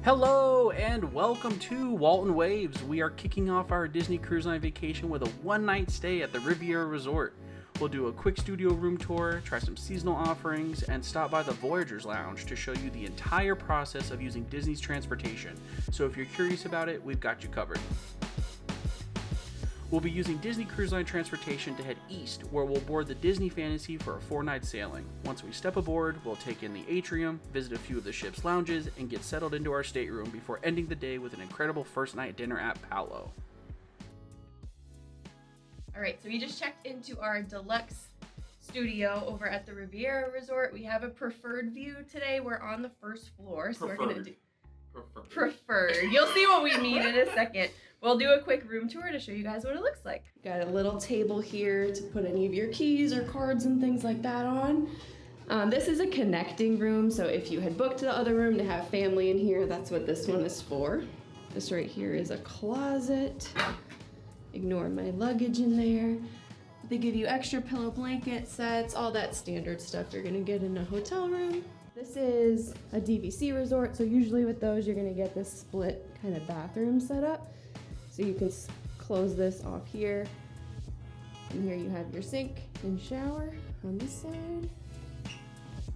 Hello and welcome to Walton Waves. We are kicking off our Disney Cruise Line vacation with a one-night stay at the Riviera Resort. We'll do a quick studio room tour, try some seasonal offerings, and stop by the Voyagers Lounge to show you the entire process of using Disney's transportation. So if you're curious about it, we've got you covered. We'll be using Disney Cruise Line transportation to head east, where we'll board the Disney Fantasy for a 4-night sailing. Once we step aboard, we'll take in the atrium, visit a few of the ship's lounges, and get settled into our stateroom before ending the day with an incredible first night dinner at Palo. Alright, so we just checked into our deluxe studio over at the Riviera Resort. We have a preferred view today. We're on the first floor, so we're gonna do preferred. You'll see what we mean in a second. We'll do a quick room tour to show you guys what it looks like. Got a little table here to put any of your keys or cards and things like that on. This is a connecting room, so if you had booked the other room to have family in here, that's what this one is for. This right here is a closet. Ignore my luggage in there. They give you extra pillow blanket sets, all that standard stuff you're gonna get in a hotel room. This is a DVC resort, so usually with those you're gonna get this split kind of bathroom setup. So you can close this off here. And here you have your sink and shower on this side.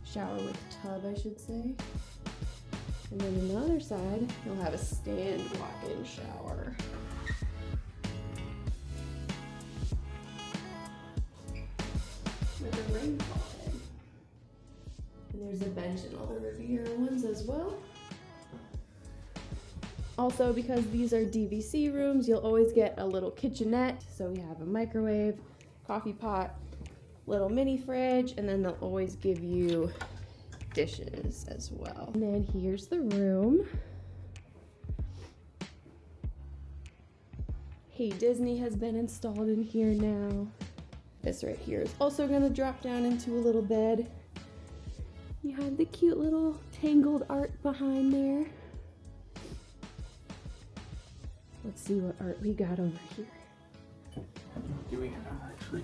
Shower with tub, I should say. And then on the other side, you'll have a stand walk-in shower. With a rain closet. And there's a bench in all the Riviera ones as well. Also, because these are DVC rooms, you'll always get a little kitchenette. So we have a microwave, coffee pot, little mini fridge, and then they'll always give you dishes as well. And then here's the room. Hey Disney has been installed in here now. This right here is also gonna drop down into a little bed. You have the cute little tangled art behind there. Let's see what art we got over here. Do we have actually?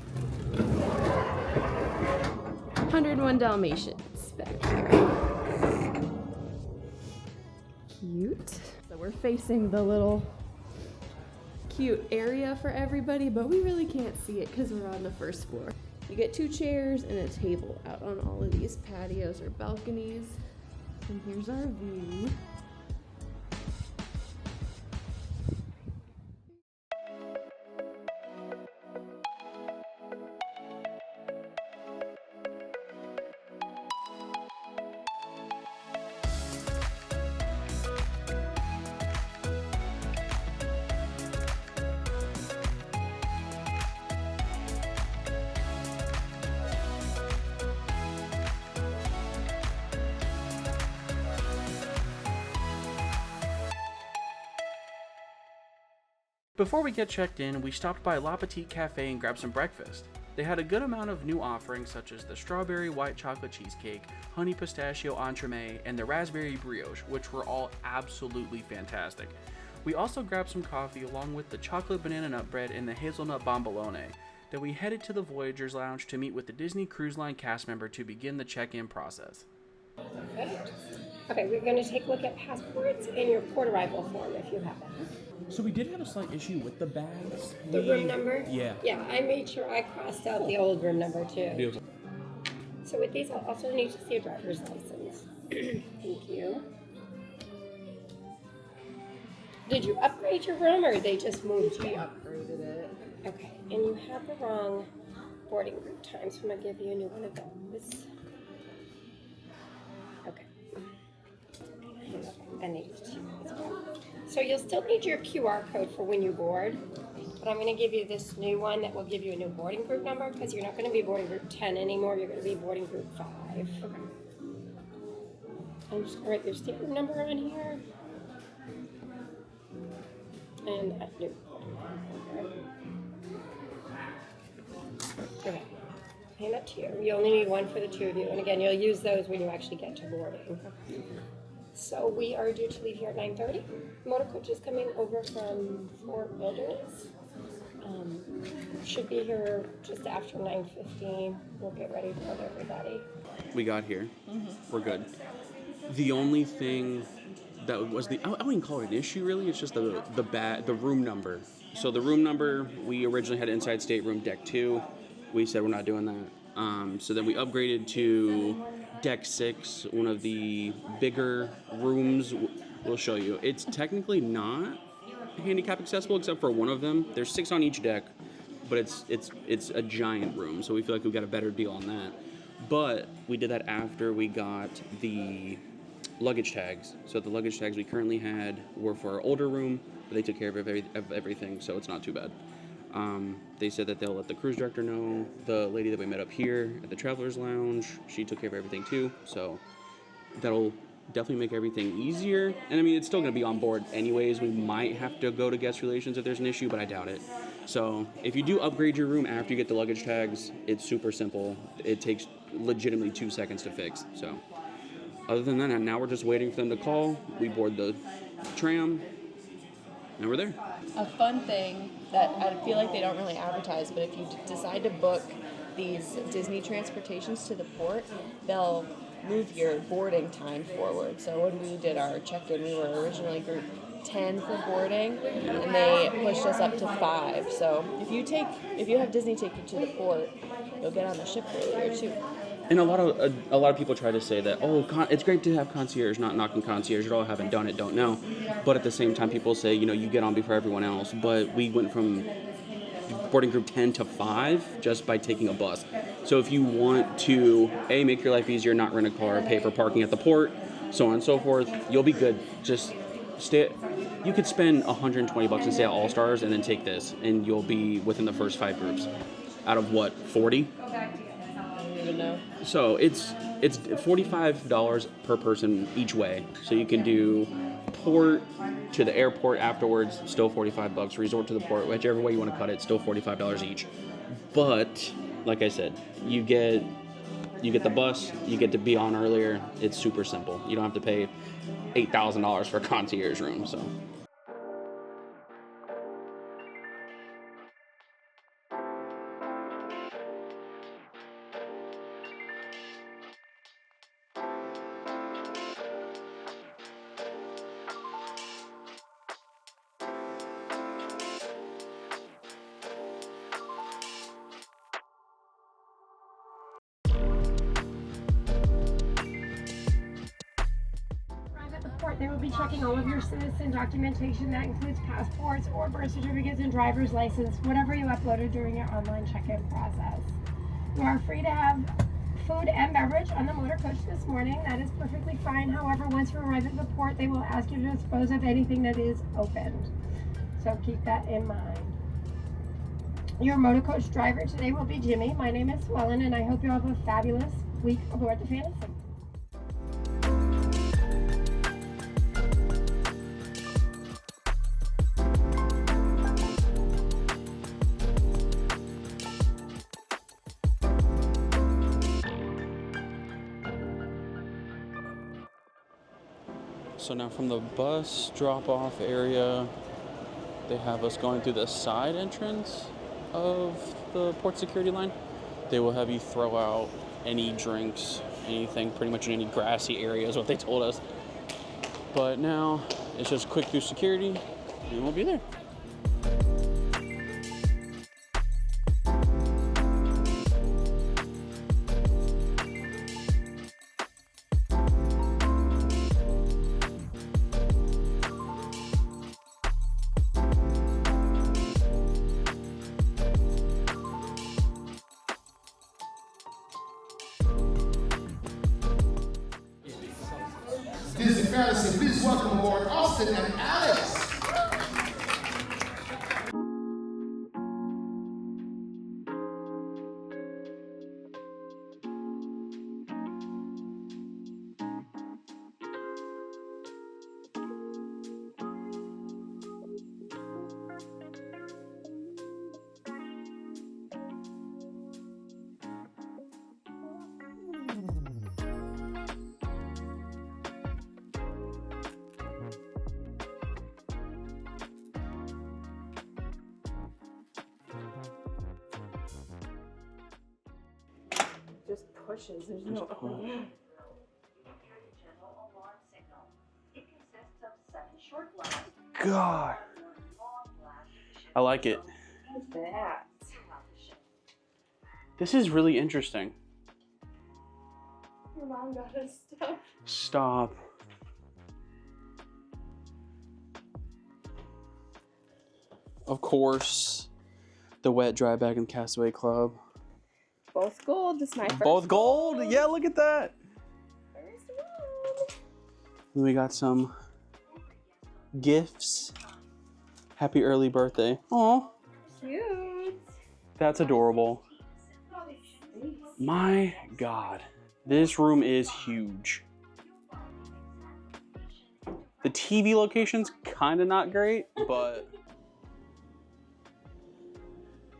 101 Dalmatians back here. Cute. So we're facing the little cute area for everybody, but we really can't see it because we're on the first floor. You get 2 chairs and a table out on all of these patios or balconies. And here's our view. Before we get checked in, we stopped by La Petite Cafe and grabbed some breakfast. They had a good amount of new offerings such as the strawberry white chocolate cheesecake, honey pistachio entremet, and the raspberry brioche, which were all absolutely fantastic. We also grabbed some coffee along with the chocolate banana nut bread and the hazelnut bombolone. Then we headed to the Voyagers Lounge to meet with the Disney Cruise Line cast member to begin the check-in process. Okay, we're going to take a look at passports and your port arrival form if you have that. So we did have a slight issue with the bags. The room number? Yeah. Yeah, I made sure I crossed out the old room number too. So with these, I'll also need to see a driver's license. Thank you. Did you upgrade your room or they just moved you? We upgraded it. Okay, and you have the wrong boarding group time, so I'm going to give you a new one of those. Okay. And these two as well. So you'll still need your QR code for when you board, but I'm going to give you this new one that will give you a new boarding group number because you're not going to be boarding group 10 anymore. You're going to be boarding group 5. Okay. I'm just going to write your stateroom number on here. And a new boarding group number. Okay. Hand that to you. You only need one for the 2 of you. And again, you'll use those when you actually get to boarding. So we are due to leave here at 9:30. Motor coach is coming over from Fort Wilderness. Should be here just after 9:15. We'll get ready for everybody. We got here. We're good. The only thing that was I wouldn't even call it an issue really. It's just the room number. So the room number, we originally had inside stateroom deck 2. We said we're not doing that. So then we upgraded to deck 6, one of the bigger rooms. We'll show you. It's technically not handicap accessible except for one of them. There's 6 on each deck, but it's a giant room. So we feel like we got a better deal on that. But we did that after we got the luggage tags. So the luggage tags we currently had were for our older room, but they took care of everything, so it's not too bad. They said that they'll let the cruise director know. The lady that we met up here at the Travelers Lounge, she took care of everything too, so that'll definitely make everything easier. And I mean, it's still going to be on board anyways. We might have to go to guest relations if there's an issue, but I doubt it. So if you do upgrade your room after you get the luggage tags, it's super simple. It takes legitimately 2 seconds to fix. So other than that, now we're just waiting for them to call. We board the tram, and we're there. A fun thing that I feel like they don't really advertise, but if you decide to book these Disney transportations to the port, they'll move your boarding time forward. So when we did our check-in, we were originally group 10 for boarding, and they pushed us up to 5. So if you have Disney take you to the port, you'll get on the ship earlier too. And a lot of people try to say that, it's great to have concierge, not knocking concierge at all, haven't done it, don't know. But at the same time, people say, you get on before everyone else. But we went from boarding group 10 to 5 just by taking a bus. So if you want to, make your life easier, not rent a car, pay for parking at the port, so on and so forth, you'll be good. Just stay. You could spend $120 and stay at All Stars and then take this, and you'll be within the first 5 groups. Out of what, 40? Know. So it's $45 per person each way. So you can do port to the airport afterwards, still $45. Resort to the port, whichever way you want to cut it, still $45 each. But like I said, you get the bus, you get to be on earlier. It's super simple. You don't have to pay $8,000 for a concierge room. So. They will be checking all of your citizen documentation. That includes passports or birth certificates and driver's license, whatever you uploaded during your online check-in process. You are free to have food and beverage on the motor coach this morning. That is perfectly fine. However, once you arrive at the port, they will ask you to dispose of anything that is opened. So keep that in mind. Your motor coach driver today will be Jimmy. My name is Swellen, and I hope you have a fabulous week aboard the Fantasy. So now from the bus drop-off area, they have us going through the side entrance of the port security line. They will have you throw out any drinks, anything, pretty much in any grassy area is what they told us. But now it's just quick through security and we'll be there. Disney Fantasy, please welcome aboard Austin and Alex. Just pushes. There's no. Push. Your channel alarm signal. It consists God. I like it. What's that? This is really interesting. Your mom got us stuff. Stop. Of course, the wet dry bag and Castaway Club. Both gold. This is my first. Both gold? Yeah, look at that. First one. Then we got some gifts. Happy early birthday. Aw, Cute. that's adorable. My God, this room is huge. The TV location's kind of not great, but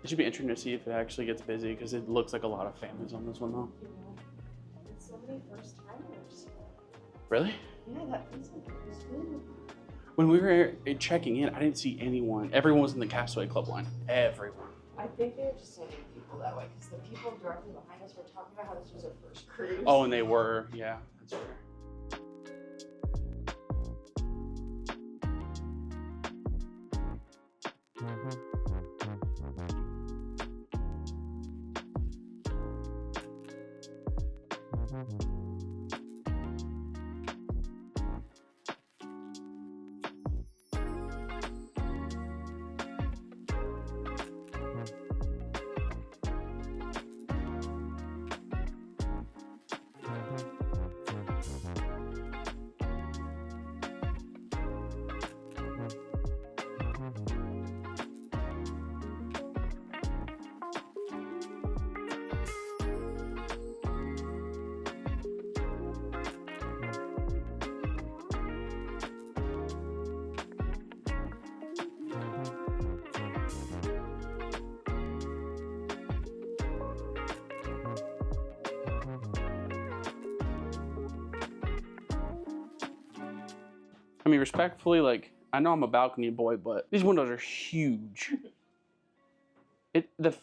it should be interesting to see if it actually gets busy because it looks like a lot of families on this one though. It's so many first timers. Really? Yeah, that Facebook was good. When we were checking in, I didn't see anyone. Everyone was in the Castaway Club line. Everyone. I think they're just sending people that way because the people directly behind us were talking about how this was their first cruise. Oh, and they were. Yeah, that's fair. I mean, respectfully, like, I know I'm a balcony boy, but these windows are huge. The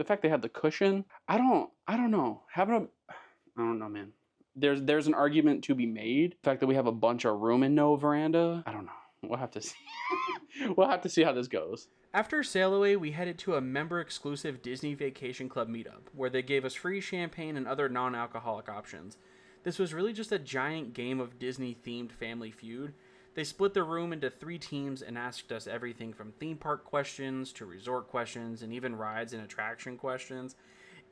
fact they have the cushion, I don't know. I don't know, man. There's an argument to be made. The fact that we have a bunch of room and no veranda, I don't know. We'll have to see. We'll have to see how this goes. After Sail Away, we headed to a member-exclusive Disney Vacation Club meetup, where they gave us free champagne and other non-alcoholic options. This was really just a giant game of Disney-themed Family Feud. They split the room into 3 teams and asked us everything from theme park questions to resort questions and even rides and attraction questions.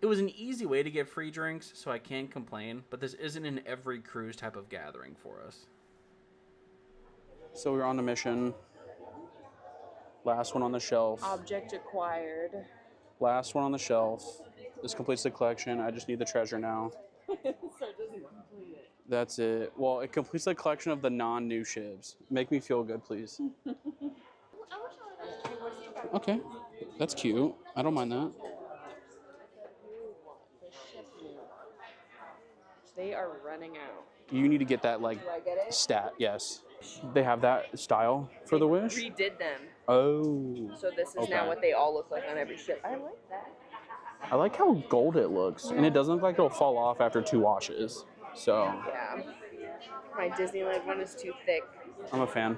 It was an easy way to get free drinks, so I can't complain, but this isn't an every cruise type of gathering for us. So we're on a mission. Last one on the shelf. Object acquired. Last one on the shelf. This completes the collection. I just need the treasure now. So it doesn't complete it. That's it. Well, it completes the collection of the non-new ships. Make me feel good, please. Okay. That's cute. I don't mind that. They are running out. You need to get that, like, Do I get it? stat. Yes. They have that style for the Wish? Redid them. Oh. So this is Okay. now what they all look like on every ship. I like that. I like how gold it looks. And it doesn't look like it'll fall off after 2 washes. So, Yeah. My Disneyland one is too thick. I'm a fan.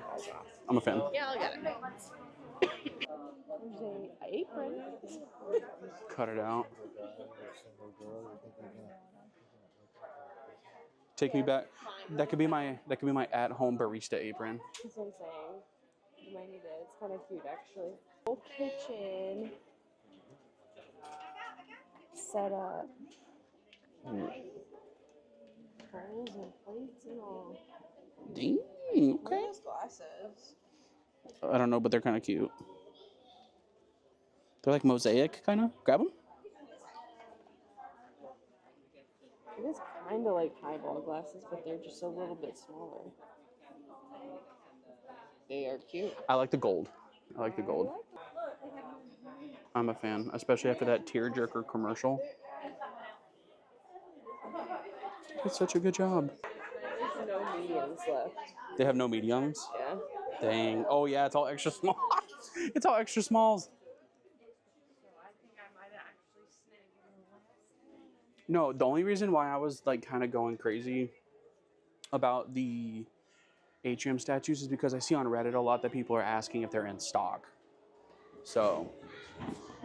I'm a fan. Yeah, I'll get it. There's an apron. Cut it out. Take me back. That could be my at-home barista apron. That's what I'm saying. You might need it. It's kind of cute, actually. Whole kitchen set up. Bowls and plates and all. Dang. Okay. Those glasses. I don't know, but they're kind of cute. They're like mosaic, kind of. Grab them. It is kind of like highball glasses, but they're just a little bit smaller. They are cute. I like the gold. I like the gold. I'm a fan, especially after that tearjerker commercial. It's such a good job. There's no mediums left. They have no mediums? Yeah. Dang. Oh, yeah, it's all extra small. It's all extra smalls. No, the only reason why I was like kind of going crazy about the atrium statues is because I see on Reddit a lot that people are asking if they're in stock. So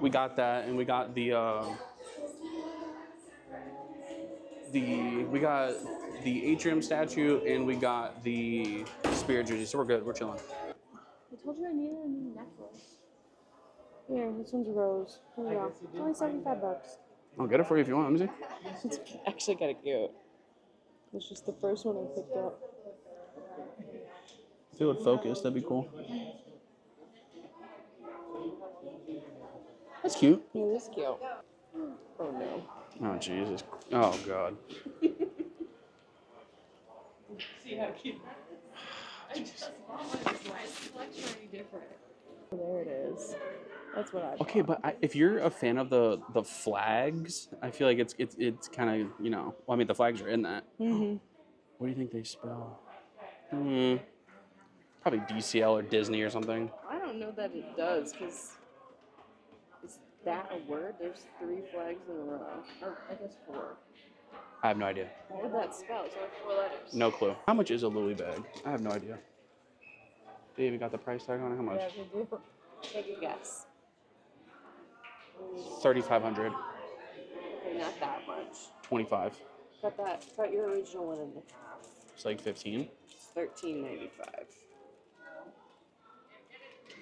we got that, and we got the atrium statue, and we got the spirit jersey. So we're good. We're chilling. I told you I needed a new necklace. Here, this one's a rose. Here we go. It's only $75. I'll get it for you if you want. Let me see. It's actually kind of cute. It's just the first one I picked up. If it would focus, that'd be cool. That's cute. Yeah, it is cute. Oh no. Oh Jesus. Oh God. See how cute. I just bought one of these. Why is the collection already different? There it is. That's what I bought. Okay, but if you're a fan of the flags, I feel like it's kind of, you know. Well, I mean, the flags are in that. Mm-hmm. What do you think they spell? Probably DCL or Disney or something. I don't know that it does, because is that a word? There's 3 flags in a row. Or I guess 4. I have no idea. What would that spell? It's only 4 letters. No clue. How much is a Louis bag? I have no idea. They even got the price tag on it. How much? Yeah, they do. Take a guess. 3,500. Okay, not that much. 25. Cut your original 1.5. It's like 15. It's $13.95.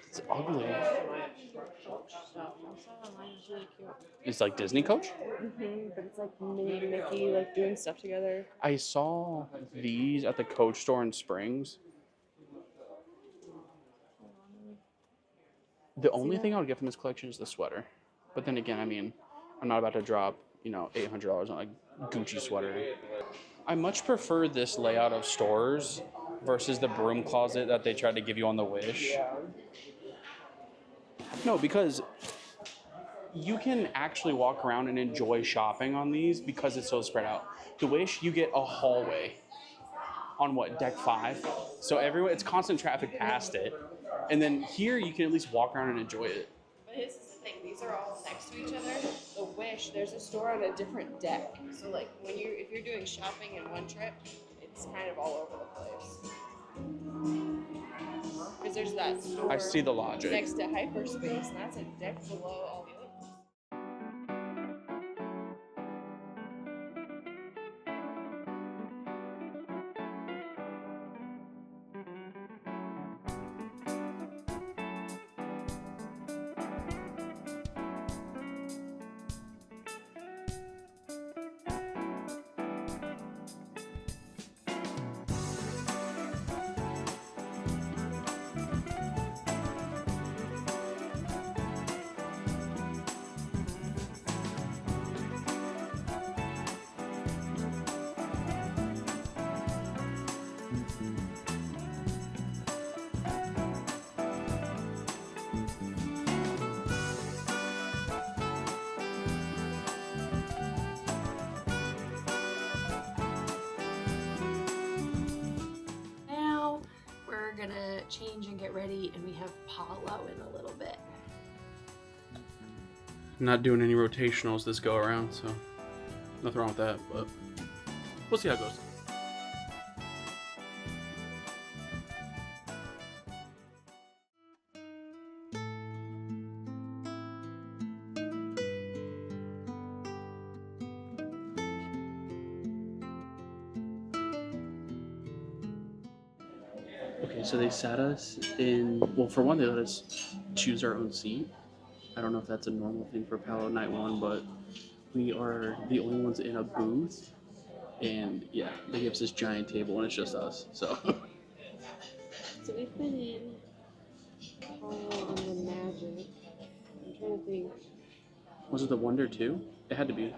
It's ugly. Coach stuff. I saw online. It's really cute. It's like Disney Coach? But it's like Minnie and Mickey like doing stuff together. I saw these at the Coach store in Springs. The only thing I would get from this collection is the sweater. But then again, I mean, I'm not about to drop, you know, $800 on a Gucci sweater. I much prefer this layout of stores versus the broom closet that they tried to give you on the Wish. No, because you can actually walk around and enjoy shopping on these because it's so spread out. The Wish, you get a hallway on what, deck 5? So everywhere, it's constant traffic past it. And then here, you can at least walk around and enjoy it. But this is the thing, these are all next to each other. The Wish, there's a store on a different deck. So like if you're doing shopping in one trip, it's kind of all over the place. Because there's that store I see the logic. next to Hyperspace, and that's a deck below all the other ones. Gonna change and get ready, and we have Palo in a little bit. I'm not doing any rotationals this go around, so nothing wrong with that, but we'll see how it goes. Okay, so they sat us in, well, for one, they let us choose our own seat. I don't know if that's a normal thing for Palo Night 1, but we are the only ones in a booth. And yeah, they gave us this giant table and it's just us, so. So we've been in Palo on the Magic. I'm trying to think. Was it the Wonder too? It had to be.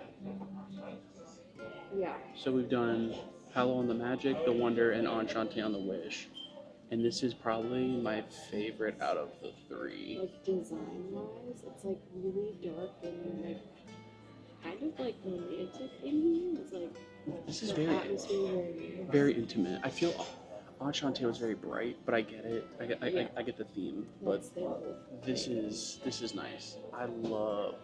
Yeah. So we've done Palo on the Magic, the Wonder, and Enchante on the Wish. And this is probably my favorite out of the 3. Like design-wise, it's like really dark and like kind of like romantic in here. It's like This is the very, atmosphere very very intimate. I feel Enchanté was very bright, but I get it. I get the theme. But this is nice. I love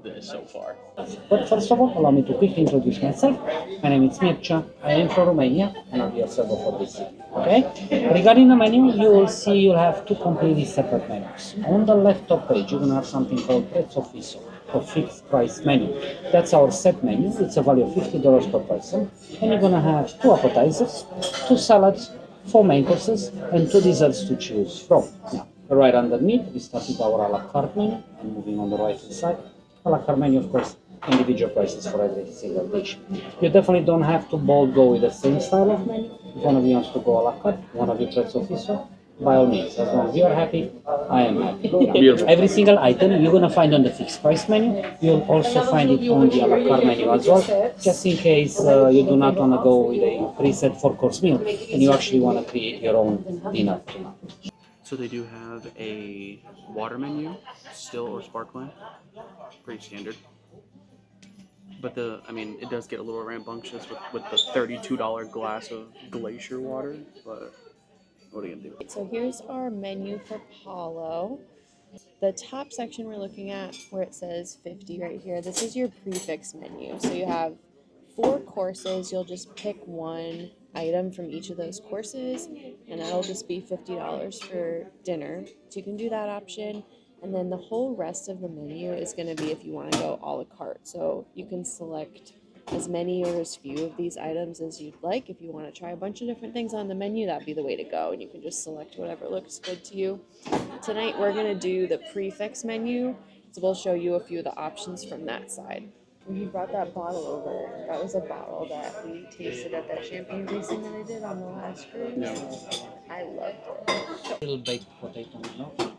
this so far. But first of all, allow me to quickly introduce myself. My name is Mircea. I am from Romania, and I'll be your server for this city. Okay? Regarding the menu, you will see you'll have two completely separate menus. On the left top page, you're gonna have something called Prezzo Fisso, or fixed price menu. That's our set menu. It's a value of $50 per person, and you're gonna have two appetizers, two salads, four main courses, and two desserts to choose from. Now, right underneath, we start with our a la carte menu, and moving on the right hand side. A la carte menu, of course, individual prices for every single dish. You definitely don't have to both go with the same style of menu. If one of you wants to go a la carte, one of you Prezzo Fisso, by all means, as long as you are happy, I am happy. Beautiful. Every single item you're gonna find on the fixed price menu, you'll also find it on the a la carte menu as well, just in case you do not want to go with a preset 4-course meal and you actually want to create your own dinner tonight. So they do have a water menu, still or sparkling, pretty standard. But it does get a little rambunctious with the $32 glass of glacier water. But what are you gonna do? So here's our menu for Palo. The top section we're looking at where it says 50 right here, this is your prefix menu. So you have 4 courses. You'll just pick one item from each of those courses, and that'll just be $50 for dinner. So you can do that option. And then the whole rest of the menu is going to be if you want to go a la carte. So you can select as many or as few of these items as you'd like. If you want to try a bunch of different things on the menu, that'd be the way to go. And you can just select whatever looks good to you. Tonight, we're going to do the prefix menu. So we'll show you a few of the options from that side. When he brought that bottle over, that was a bottle that we tasted at that champagne tasting that I did on the last cruise. Yeah. I loved it. Little baked potato meatloaf,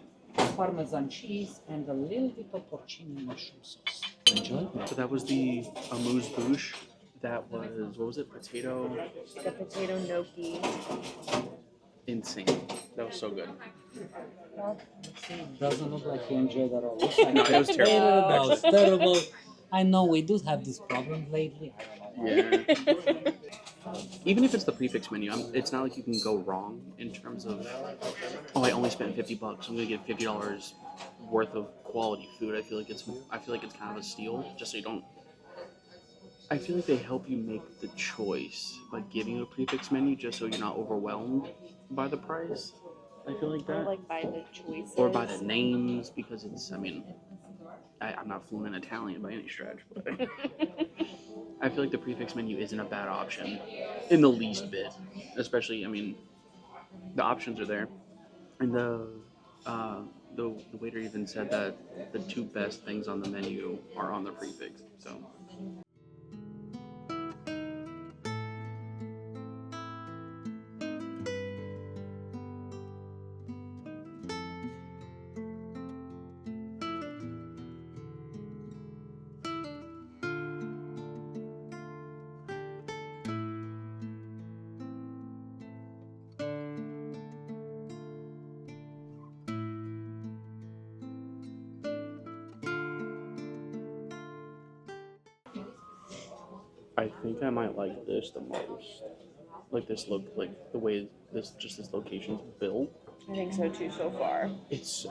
Parmesan cheese, and a little bit of porcini mushroom sauce. Enjoy. So that was the amuse bouche. That was, what was it? Potato. Like a potato gnocchi. Insane. That was so good. It doesn't look like you enjoyed that all. No, it was terrible. That was terrible. I know we do have this problem lately. I don't know why. Yeah. Even if it's the prefix menu, it's not like you can go wrong in terms of, oh, I only spent $50. I'm gonna get $50 worth of quality food. I feel like it's kind of a steal. Just so you don't. I feel like they help you make the choice by giving you a prefix menu, just so you're not overwhelmed by the price. I feel like Or that. like by the choices. Or by the names, because I'm not fluent in Italian by any stretch, but I feel like the prefix menu isn't a bad option in the least bit. Especially, the options are there, and the waiter even said that the 2 best things on the menu are on the prefix. So. I think I might like this the most. Like this the way this location's built. I think so too so far.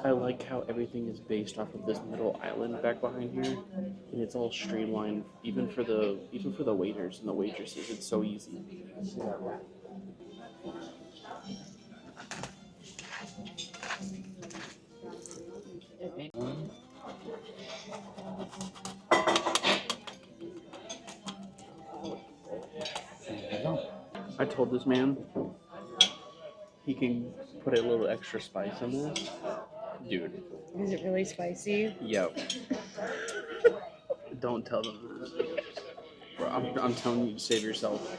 I like how everything is based off of this middle island back behind here, and it's all streamlined. Even for the waiters and the waitresses, it's so easy. I told this man he can put a little extra spice in this. Dude. Is it really spicy? Yep. Don't tell them this. Bro, I'm telling you to save yourself.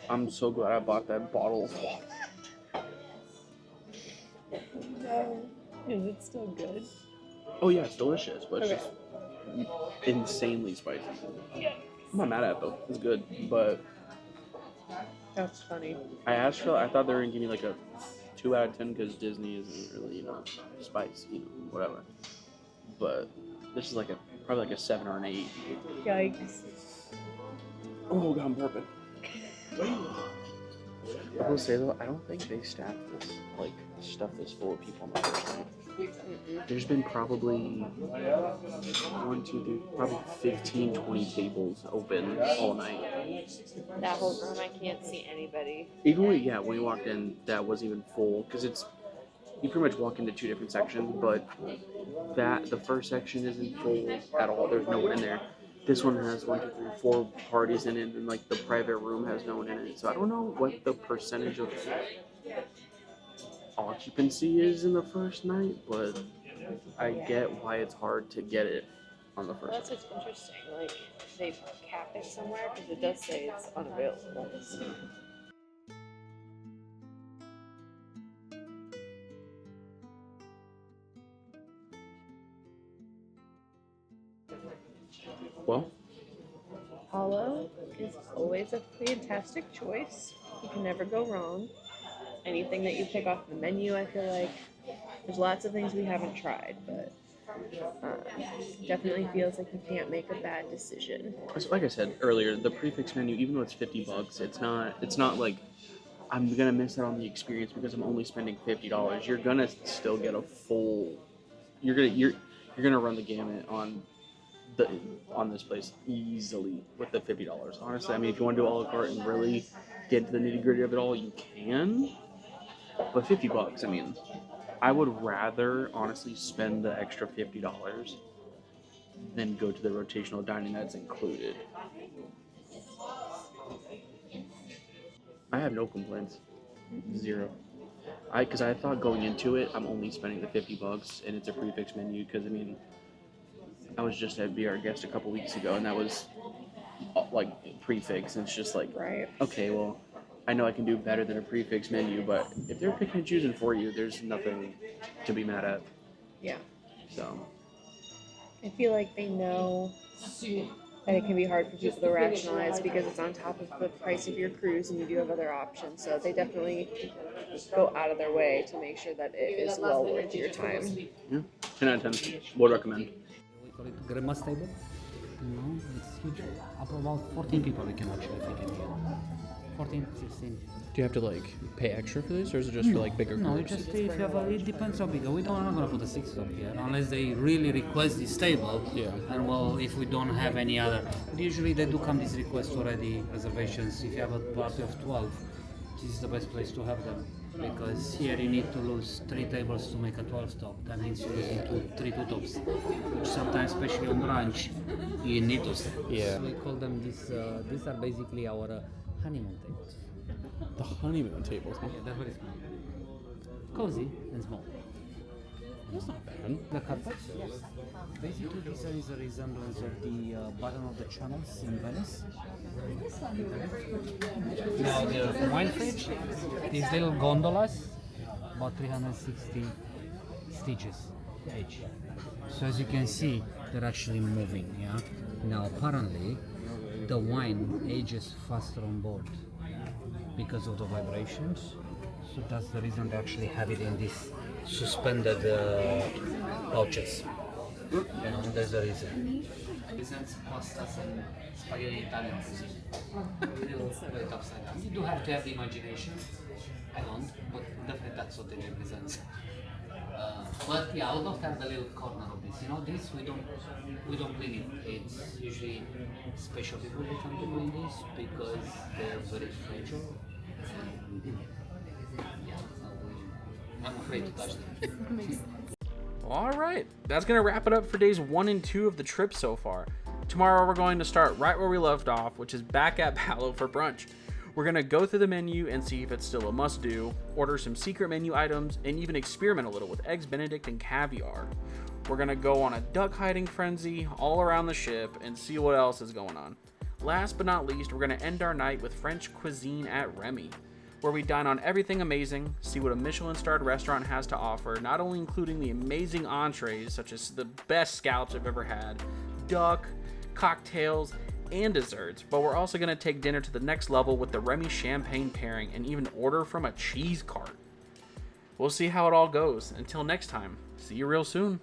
I'm so glad I bought that bottle of water. No. Is it still good? Oh yeah, it's delicious, but it's Okay. just insanely spicy. I'm not mad at it though. It's good, but That's funny. I thought they were gonna give me like a 2 out of 10 because Disney isn't really, spice, whatever. But this is probably like a 7 or an 8. Yikes. Oh god, I'm burping. I will say though, I don't think they staff this, like, stuff this full of people on the first night. There's been probably 15, 20 tables open all night. That whole room, I can't see anybody. Even when we walked in, that wasn't even full, because you pretty much walk into 2 different sections, but the first section isn't full at all. There's no one in there. This one has 4 parties in it, and like the private room has no one in it. So I don't know what the percentage of occupancy is in the first night, but I get why it's hard to get it on the first That's night. what's interesting. Like, they cap it somewhere because it does say it's unavailable. Well, Palo is always a fantastic choice. You can never go wrong. Anything that you pick off the menu, I feel like there's lots of things we haven't tried, but definitely feels like you can't make a bad decision. like I said earlier, the prefix menu, even though it's $50, it's not like I'm gonna miss out on the experience because I'm only spending $50. You're gonna still get a full. You're gonna run the gamut on this place easily with the $50. Honestly, I mean, if you want to do a la carte and really get into the nitty gritty of it all, you can. But $50, I mean, I would rather honestly spend the extra $50 than go to the rotational dining that's included. I have no complaints. Zero. Because I thought going into it, I'm only spending the $50 and it's a prefix menu. Because I mean, I was just at Be Our Guest a couple weeks ago, and that was like prefix, and it's just like, Right. Okay, well, I know I can do better than a prefix menu, but if they're picking and choosing for you, there's nothing to be mad at. Yeah. So I feel like they know that it can be hard for people to rationalize because it's on top of the price of your cruise and you do have other options. So they definitely go out of their way to make sure that it is well worth your time. yeah, 10 out of 10. Would recommend. We call it Grandma's table. It's huge. Up about 14 people we can actually fit in here. 14, 16. Do you have to like pay extra for this, or is it just for like bigger No, groups? just if you have it depends how big. We're not gonna put a 6 up here unless they really request this table. Yeah. And well, if we don't have any other, but usually they do come these requests already, reservations. If you have a party of 12, this is the best place to have them because here you need to lose 3 tables to make a 12 top. That means you're losing 3 two-tops, which sometimes, especially on brunch, you need to stay. Yeah. So we call them this. These are basically our honeymoon tables. The honeymoon tables. Huh? Yeah, that's what it's called. Cozy and small. That's not bad. The carpets. Basically, this is a resemblance of the bottom of the channels in Venice. Now the wine fridge, these little gondolas, about 360 stitches each. So as you can see, they're actually moving. Yeah. Now apparently, the wine ages faster on board because of the vibrations. So that's the reason they actually have it in these suspended pouches. You know, there's a reason. Presents pastas and spaghetti Italian cuisine. Little upside down. You do have to have the imagination. I don't, but definitely that's what it represents. But yeah, I would love to have the little corner of this. You know, this we don't clean it. It's usually special people who come to clean this because they're very fragile. Yeah, I'm afraid to touch them. All right, that's gonna wrap it up for days 1 and 2 of the trip so far. Tomorrow we're going to start right where we left off, which is back at Palo for brunch. We're gonna go through the menu and see if it's still a must-do, order some secret menu items, and even experiment a little with eggs Benedict and caviar. We're gonna go on a duck hiding frenzy all around the ship and see what else is going on. Last but not least, we're gonna end our night with French cuisine at Remy, where we dine on everything amazing, see what a Michelin-starred restaurant has to offer, not only including the amazing entrees such as the best scallops I've ever had, duck, cocktails, and desserts, but we're also going to take dinner to the next level with the Remy champagne pairing and even order from a cheese cart. We'll see how it all goes. Until next time, see you real soon.